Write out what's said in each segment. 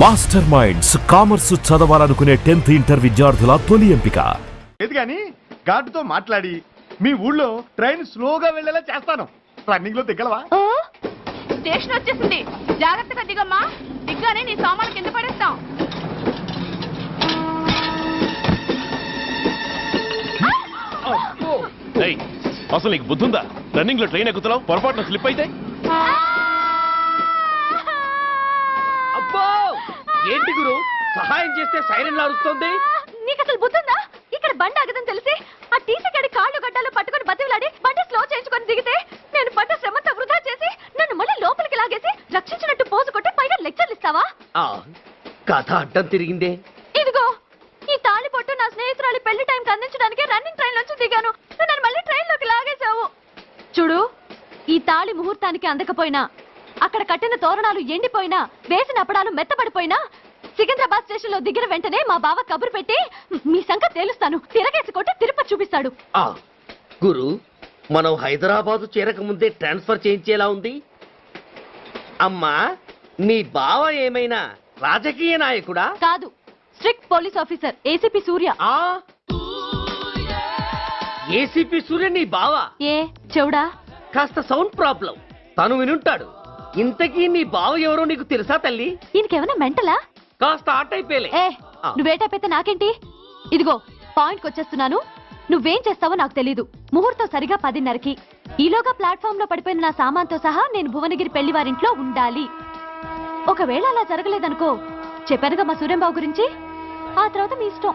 Master minds commerce చదవాలనుకునే 10th inter విద్యార్థుల తొలి ఎంపిక. లేదు కానీ గార్డుతో మాట్లాడి మీ ఊళ్ళో ట్రైన్ స్లోగా వెళ్ళేలా చేస్తాను. రన్నింగ్ లో దిగలవా? స్టేషన్ వచ్చేసింది, జాగ్రత్తగా దిగమ్మా. దిగ్గానే నీ సామాన్లు కింద పడేస్తాం. అసలు నీకు బుద్ధుందా? రన్నింగ్ లో ట్రైన్ ఎక్కుతున్నావు, పొరపాటున స్లిప్ అయితే అబ్బో ఏంటి గురు సహాయం చేస్తే సైరన్ లారుస్తుంది. నీకు అసలు బుద్ధుందా? ఇక్కడ బండి ఆగదని తెలిసి ఆ టీసీ గడి కాళ్ళు గడ్డాలు పట్టుకొని బతిలాడి బండి స్లో చేయించుకొని దిగితే నేను పడ్డ శ్రమంతా వృధా చేసి నన్ను మళ్ళీ లోపలికి లాగేసి రక్షించినట్టు పోజు కొట్టి పైగా లెక్చర్లు ఇస్తావా? కథ అడ్డం తిరిగిందే. ఇదిగో ఈ తాళి పొట్టు నా స్నేహితురాలి పెళ్లి టైంకి అందించడానికి రన్నింగ్ ట్రైన్ నుంచి దిగాను. నన్ను మళ్ళీ ట్రైన్ లోకి లాగేశావు. చూడు, ఈ తాళి ముహూర్తానికి అందకపోయినా, అక్కడ కట్టిన తోరణాలు ఎండిపోయినా, వేసిన అప్పడాలు మెత్తబడిపోయినా, సికింద్రాబాద్ స్టేషన్ లో దిగిన వెంటనే మా బావ కబురు పెట్టి మీ సంగతి తేలుస్తాను, తిరగేసి కొట్టి తిరుపతి చూపిస్తాడు. గురు, మనం హైదరాబాద్ చేరక ముందే ట్రాన్స్ఫర్ చేయించేలా ఉంది. అమ్మా, నీ బావ ఏమైనా రాజకీయ నాయకుడా? కాదు, స్ట్రిక్ట్ పోలీస్ ఆఫీసర్ ఏసీపీ సూర్య. ఏసీపీ సూర్య నీ బావ? ఏ చెవుడా? కాస్త సౌండ్ ప్రాబ్లం, తను వినుంటాడు. ఇంతకీ నీ బావ ఎవరో నీకు తెలుసా తల్లి? ఈయనకేమైనా మెంటలా? కాస్త ఆటైపోయలే. నువ్వేటైపోతే నాకేంటి? ఇదిగో పాయింట్కి వచ్చేస్తున్నాను. నువ్వేం చేస్తావో నాకు తెలీదు. ముహూర్తం సరిగా 10:30కి. ఈలోగా ప్లాట్ఫామ్ లో పడిపోయిన నా సామాన్తో సహా నేను భువనగిరి పెళ్లి వారింట్లో ఉండాలి. ఒకవేళ అలా జరగలేదనుకో, చెప్పానుగా మా సూర్యంబాబు గురించి, ఆ తర్వాత మీ ఇష్టం.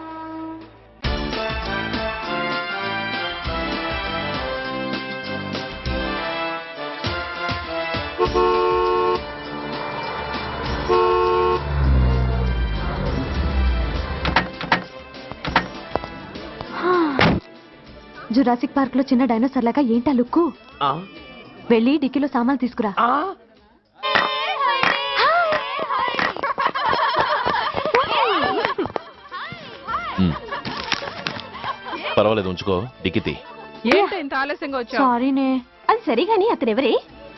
జురాసిక్ పార్క్ లో చిన్న డైనోసార్ లాగా ఏంటా లుక్కు? వెళ్ళి డిక్కీలో సామాన్లు తీసుకురా. పర్వాలేదు, ఉంచుకో. డిక్కితి ఏంటి ఇంత ఆలస్యంగా వచ్చావు? సారీనే. అది సరిగాని అతను ఎవరే?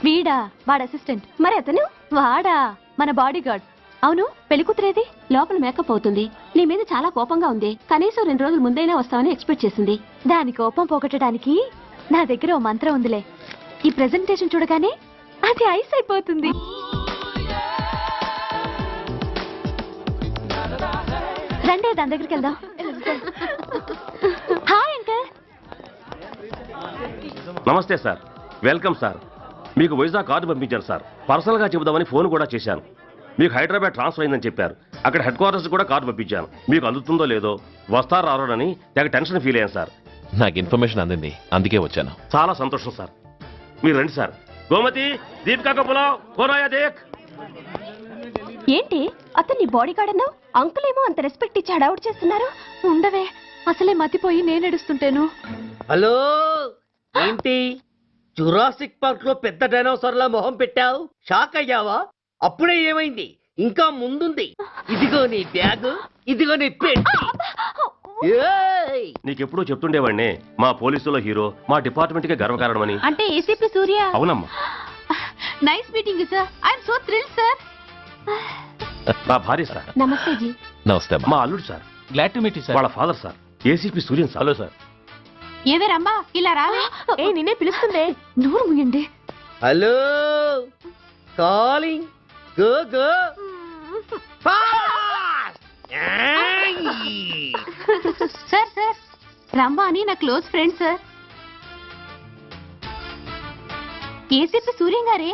వీడా, వాడు అసిస్టెంట్. మరి అతను? వాడా, మన బాడీ గార్డ్. అవును, పెళ్లి కూతురేది? లోపల మేకప్ అవుతుంది. నీ మీద చాలా కోపంగా ఉంది. కనీసం 2 రోజుల ముందైనా వస్తావని ఎక్స్పెక్ట్ చేసింది. దాని కోపం పోగొట్టడానికి నా దగ్గర ఓ మంత్రం ఉందిలే. ఈ ప్రెజెంటేషన్ చూడగానే అది ఐస్ అయిపోతుంది. రండి, దాని దగ్గరికి వెళ్దాం. Hi uncle. నమస్తే సార్, వెల్కమ్ సార్. మీకు వైజాగ్ కార్డు పంపించాను సార్. పర్సనల్ గా చెబుదామని ఫోన్ కూడా చేశాను. మీకు హైదరాబాద్ ట్రాన్స్ఫర్ అయిందని చెప్పారు. అక్కడ హెడ్ క్వార్టర్స్ కూడా కార్డు పంపించాను. మీకు అందుతుందో లేదో, వస్తారో రారోనని తెగ టెన్షన్ ఫీల్ అయ్యాను సార్. నాకు ఇన్ఫర్మేషన్ అందింది, అందుకే వచ్చాను. చాలా సంతోషం సార్. మీరు రండి సార్. గోమతి, దీపికా కపులావ్, కోరాయా దేక్. ఏంటి అతన్ని బాడీ గార్డ్ అన్నావు? అంకుల్ ఏమో అంత రెస్పెక్ట్ ఇచ్చి హడావుడు చేస్తున్నారు. ఉండవే, అసలే మతిపోయి నేను ఎడుస్తుంటేను. హలో, ఏంటి జురాసిక్ పార్క్ లో పెద్ద డైనోసార్ లా మొహం పెట్టావు? షాక్ అయ్యావా? అప్పుడే ఏమైంది? ఇంకా ముందుంది. ఇదిగో నీ బ్యాగ్, ఇదిగో నీ పెట్టి. నీకెప్పుడూ చెప్తుండేవాడిని, మా పోలీసులో హీరో, మా డిపార్ట్మెంట్ కే గర్వకారణమని. అంటే ఏసీపీ సూర్య? అవునమ్మా. Nice meeting sir. I'm so thrilled sir. నా భార్య సార్. నమస్తే జీ. నమస్తే అమ్మా. మా అల్లుడు sir. Glad to meet you sir. వాళ్ళ father sir, ACP Suryan sir. Hello sir. ఏవేరమ్మా ఇలా రావే? ఏ నిన్నే పిలుస్తుందే. నూరు ముయ్యండి. Hello, calling. Go go sir sir, రమ్మ అని నా close friend sir. ACP Suryam గారే.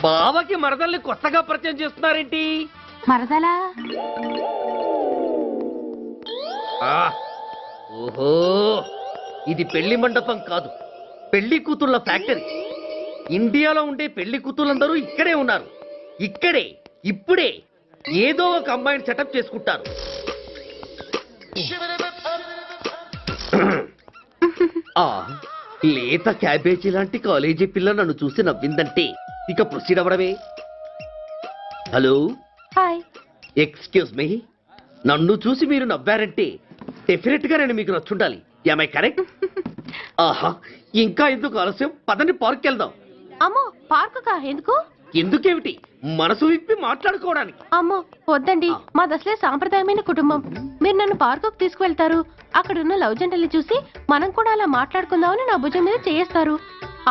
బావకి మరదల్ని కొత్తగా పరిచయం చేస్తున్నారేంటి? మరదలా? ఓహో, ఇది పెళ్లి మండపం కాదు, పెళ్లి కూతుళ్ళ ఫ్యాక్టరీ. ఇండియాలో ఉండే పెళ్లి కూతుళ్ళందరూ ఇక్కడే ఉన్నారు. ఇక్కడే ఇప్పుడే ఏదో ఒక అమ్మాయిని సెటప్ చేసుకుంటారు. లేత క్యాబేజీ లాంటి కాలేజీ పిల్ల నన్ను చూసి నవ్విందంటే ఇక ప్రొసీడ్ అవ్వడమే. Hello, hi. ఎక్స్క్యూజ్ మీ, నన్ను చూసి మీరు నవ్వారంటే డెఫినెట్ గా నేను మీకు నచ్చుండాలి. Am I correct? ఆహా, ఇంకా ఎందుకు ఆలస్యం? పదండి, పార్క్ వెళ్దాం. అమ్మో, పార్కు కా? ఎందుకు? ఎందుకేమిటి మనసు విప్పి మాట్లాడుకోవడానికి. అమ్మో వద్దండి, మాది అసలే సాంప్రదాయమైన కుటుంబం. మీరు నన్ను పార్కుకు తీసుకువెళ్తారు, అక్కడున్న లవ్ జంటల్ని చూసి మనం కూడా అలా మాట్లాడుకుందామని నా భుజం మీద చేస్తారు.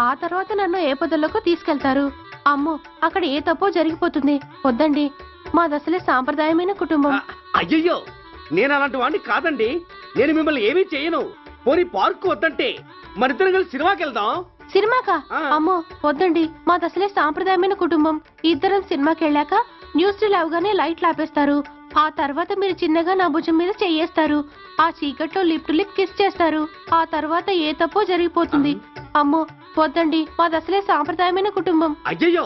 ఆ తర్వాత నన్ను ఏ పొదల్లోకి తీసుకెళ్తారు. అమ్మో అక్కడ ఏ తప్పో జరిగిపోతుంది. వద్దండి, మాది అసలే సాంప్రదాయమైన కుటుంబం. అయ్యయ్యో, నేను అలాంటి వాడిని కాదండి. నేను మిమ్మల్ని ఏమీ చేయను. పోనీ పార్కు వద్దంటే మరిద్దరం కలిసి సినిమాకి వెళ్దాం. సినిమాకా? అమ్మో వద్దండి, మాది అసలే సాంప్రదాయమైన కుటుంబం. ఇద్దరం సినిమాకి వెళ్ళాక న్యూస్ అవగానే లైట్లు ఆపేస్తారు. ఆ తర్వాత మీరు చిన్నగా నా భుజం మీద చెయ్యేస్తారు. ఆ చీకట్లో లిప్ టు లిప్ కిస్ చేస్తారు. ఆ తర్వాత ఏ తప్పో జరిగిపోతుంది. అమ్మో వద్దండి, మాది అసలే సాంప్రదాయమైన కుటుంబం. అయ్యయ్యో,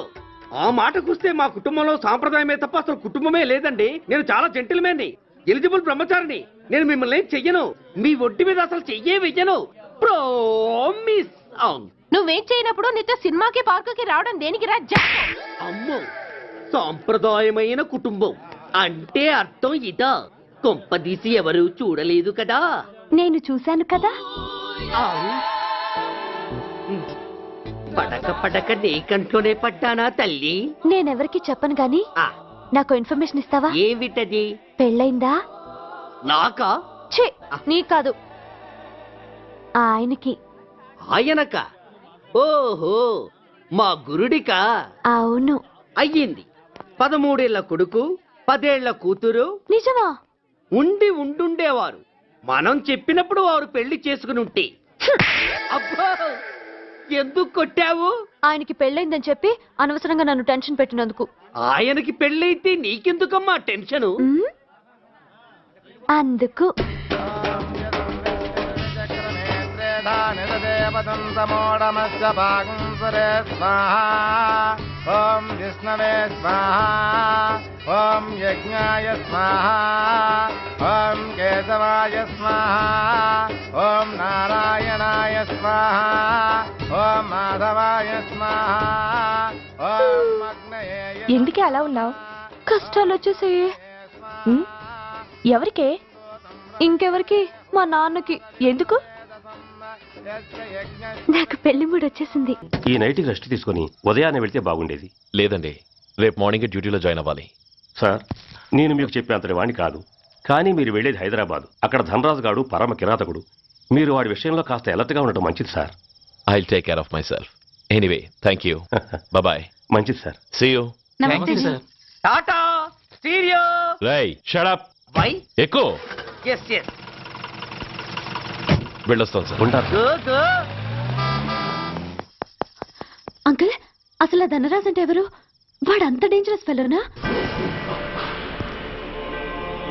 ఆ మాటకొస్తే మా కుటుంబంలో సాంప్రదాయమే తప్ప అసలు కుటుంబమే లేదండి. నేను చాలా జెంటిల్మెన్ని, ఎలిజిబుల్ బ్రహ్మచారిని. నేను మిమ్మల్ని ఏం చెయ్యను. మీ ఒంటి మీద అసలు చెయ్యే వెయ్యను. ప్రామిస్. నువ్వేం చేయనప్పుడు నీతో సినిమాకి పార్కుకి రావడం దేనికి రా? అమ్మో, సాంప్రదాయమైన కుటుంబం అంటే అర్థం ఇదా? కొంపదీసి ఎవరు చూడలేదు కదా? నేను చూశాను కదా. పడక పడక నీ కంట్లోనే పడ్డానా తల్లి? నేనెవరికి చెప్పను గాని ఆ, నాకు ఇన్ఫర్మేషన్ ఇస్తావా? ఏమిటది? పెళ్ళైందా? నాకా? ఛీ, నీ కాదు, ఆయనకి. ఆయనక? ఓహో, మా గురుడికా? అవును. అయ్యింది. 13 ఏళ్ల కొడుకు, 10 ఏళ్ల కూతురు నిజమా? ఉండుండేవారు. మనం చెప్పినప్పుడు వారు పెళ్లి చేసుకుని ఉంటే. అబ్బా, ఎందుకు కొట్టావు? ఆయనకి పెళ్ళైందని చెప్పి అనవసరంగా నన్ను టెన్షన్ పెట్టినందుకు. ఆయనకి పెళ్ళైతే నీకెందుకమ్మా టెన్షను? ఉమ్, అందుకు. ఓం విష్ణవే స్వాహా, ఓం యజ్ఞాయ స్వాహా, ఓం కేశవాయ స్వాహా, ఓం నారాయణాయ స్వాహా, ఓం మాధవాయ స్వాహా, ఓం అగ్నయే. ఎందుకే అలా ఉన్నావు? కష్టాలు వచ్చేసాయి. ఎవరికే? ఇంకెవరికి? మా నాన్నకి. ఎందుకు? నాకు పెళ్లి మూడు వచ్చేసింది. ఈ నైట్కి రెస్ట్ తీసుకొని ఉదయాన్నే వెళ్తే బాగుండేది. లేదండి, రేపు మార్నింగ్ డ్యూటీలో జాయిన్ అవ్వాలి. సార్, నేను మీకు చెప్పేంతటి వాణ్ణి కాదు, కానీ మీరు వెళ్ళేది హైదరాబాద్. అక్కడ ధనరాజు గాడు పరమ కిరాతకుడు. మీరు వాడి విషయంలో కాస్త అలర్ట్గా ఉండటం మంచిది sir. I will take care of my self. Anyway, thank you. Bye. మంచిది సార్. See you. నమస్తే సార్. Tata stereo. రై షట్ అప్. వై? ఎక్కువ ఎస్ ఎస్. వెళ్ళొస్తాను సార్. ఉంటారు. Go go. అంకుల్, అసలు ఆ ధనరాజ్ అంటే ఎవరు? వాడు అంత డేంజరస్ ఫెలోనా?